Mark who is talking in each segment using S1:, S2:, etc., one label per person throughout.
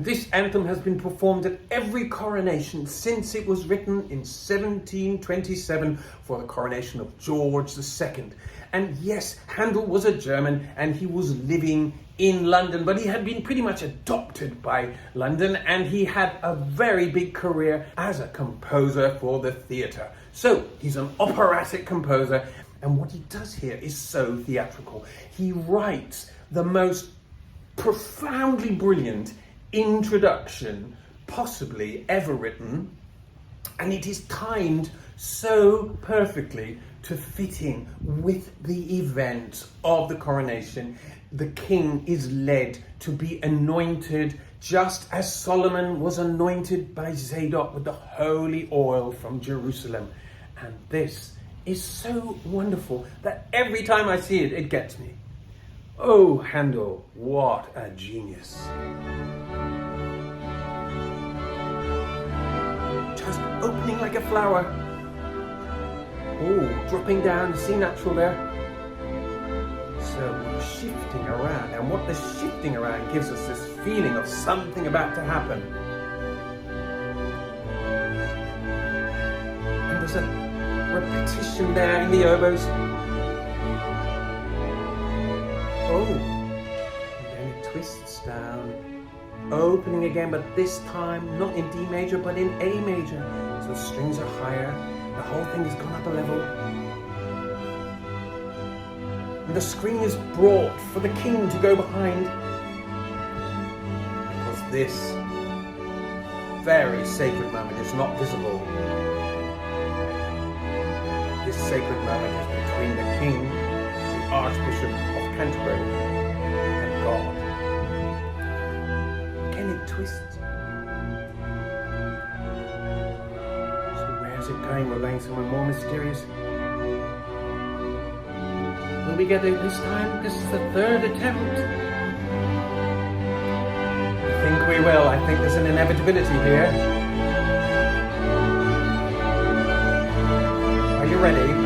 S1: This anthem has been performed at every coronation since it was written in 1727 for the coronation of George II. And yes, Handel was a German and he was living in London, but he had been pretty much adopted by London, and he had a very big career as a composer for the theatre. So he's an operatic composer, and what he does here is so theatrical. He writes the most profoundly brilliant introduction possibly ever written, and it is timed so perfectly to fit in with the event of the coronation. The king is led to be anointed just as Solomon was anointed by Zadok with the holy oil from Jerusalem. And this is so wonderful that every time I see it, it gets me. Oh, Handel, what a genius. Just opening like a flower. Oh, dropping down, C natural there. So we're shifting around, and what the shifting around gives us this feeling of something about to happen. And there's a repetition there in the oboes. Oh, and then it twists down, opening again, but this time not in D major, but in A major. So the strings are higher, the whole thing has gone up a level. And the screen is brought for the king to go behind, because this very sacred moment is not visible. This sacred moment is between the king, the Archbishop of Canterbury, and God. Again it twists. So where is it going? We're going somewhere more mysterious. Will we get it this time? This is the third attempt. I think we will. I think there's an inevitability here. Are you ready?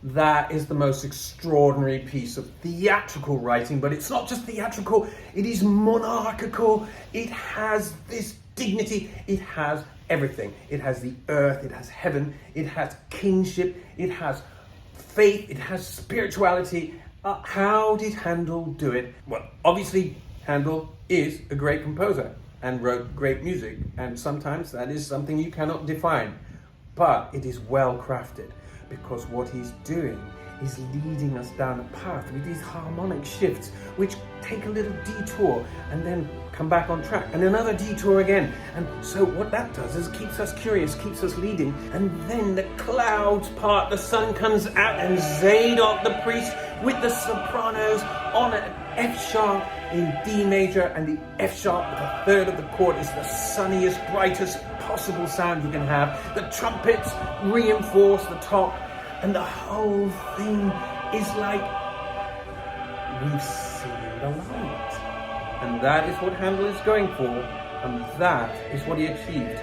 S1: That is the most extraordinary piece of theatrical writing, but it's not just theatrical, it is monarchical. It has this dignity, it has everything. It has the earth, it has heaven, it has kingship, it has faith, it has spirituality. How did Handel do it? Well, obviously Handel is a great composer and wrote great music, and sometimes that is something you cannot define, but it is well crafted. Because what he's doing is leading us down a path with these harmonic shifts, which take a little detour and then come back on track, and another detour again. And so what that does is keeps us curious, keeps us leading, and then the clouds part, the sun comes out, and Zadok the priest with the sopranos on an F sharp in D major, and the F sharp at the third of the chord is the sunniest, brightest possible sound you can have. The trumpets reinforce the top, and the whole thing is like we've seen the light. And that is what Handel is going for, and that is what he achieved.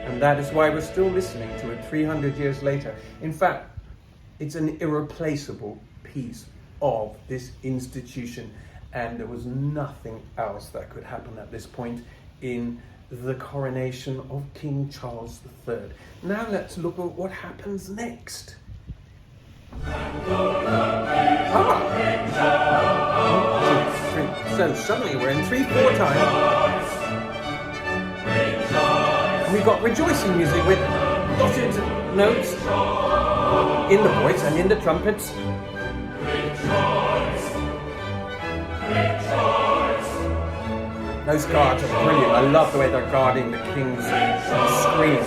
S1: And that is why we're still listening to it 300 years later. In fact, it's an irreplaceable piece of this institution, and there was nothing else that could happen at this point in the coronation of King Charles III. Now let's look at what happens next. So suddenly we're in 3/4 time. And we've got rejoicing music with dotted notes in the voice and in the trumpets. Those guards are brilliant. I love the way they're guarding the king's screen.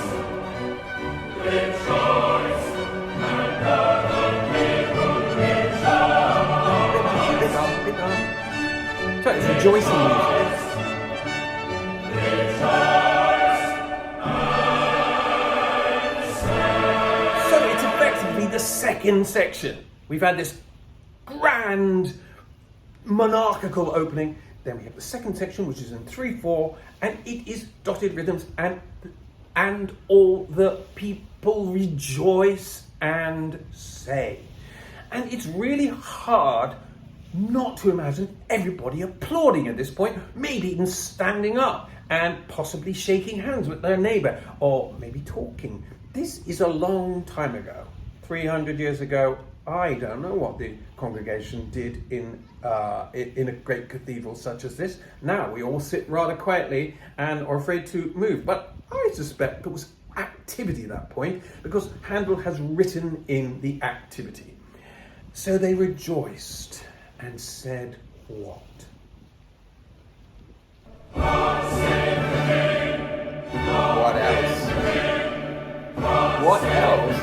S1: So it's rejoicing music. second section. We've had this grand monarchical opening. Then we have the second section, which is in 3/4, and it is dotted rhythms, and all the people rejoice and say. And it's really hard not to imagine everybody applauding at this point, maybe even standing up and possibly shaking hands with their neighbor, or maybe talking. This is a long time ago, 300 years ago. I don't know what the congregation did in a great cathedral such as this. Now we all sit rather quietly and are afraid to move. But I suspect there was activity at that point, because Handel has written in the activity. So they rejoiced and said what? What else? What else?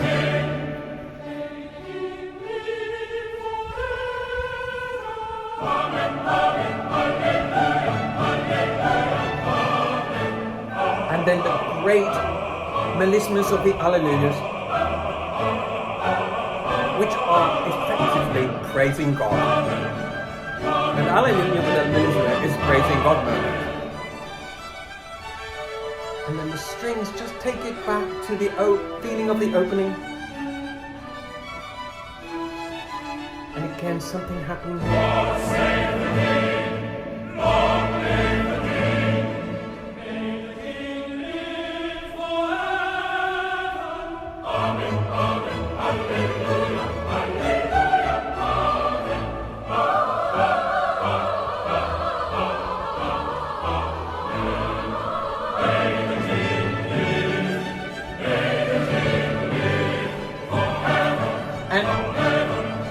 S1: And then the great melismas of the Alleluias, which are effectively praising God. And Alleluia with a melisma is praising God moment. And then the strings just take it back to the feeling of the opening. And again, something happening here.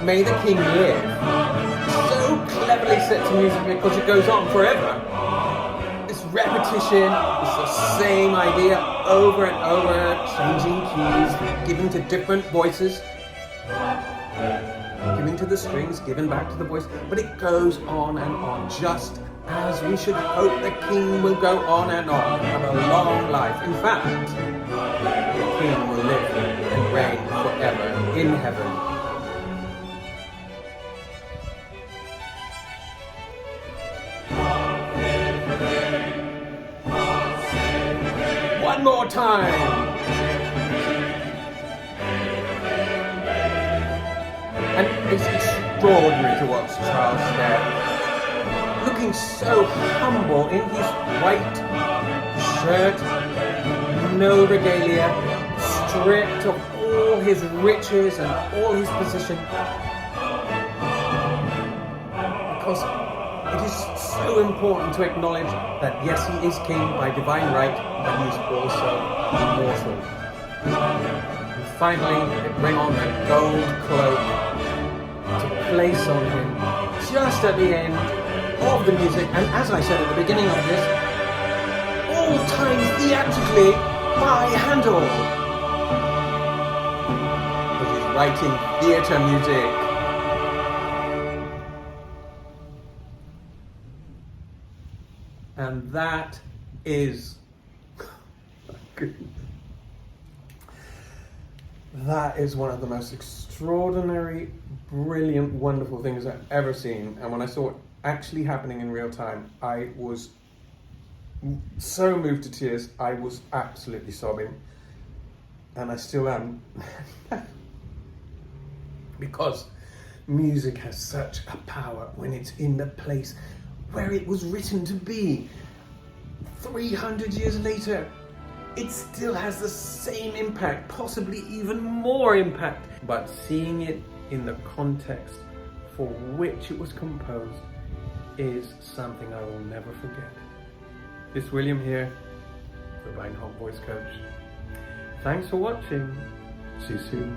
S1: May the King live. So cleverly set to music because it goes on forever. This repetition is the same idea over and over, changing keys, giving to different voices, giving to the strings, giving back to the voice, but it goes on and on, just as we should hope the King will go on and have a long life. In fact, the King will live and reign forever in heaven. One more time. And it's extraordinary to watch Charles there, looking so humble in his white shirt, no regalia, stripped of all his riches and all his position, because it is so important to acknowledge that yes, he is king by divine right, but he is also immortal. And finally, they bring on the gold cloak to place on him just at the end of the music. And as I said at the beginning of this, all timed theatrically by Handel, because he's writing theatre music. And that is one of the most extraordinary, brilliant, wonderful things I've ever seen. And when I saw it actually happening in real time, I was so moved to tears. I was absolutely sobbing, and I still am. Because music has such a power when it's in the place where it was written to be. 300 years later, it still has the same impact, possibly even more impact. But seeing it in the context for which it was composed is something I will never forget. It's William here, the Reinhold Voice Coach. Thanks for watching. See you soon.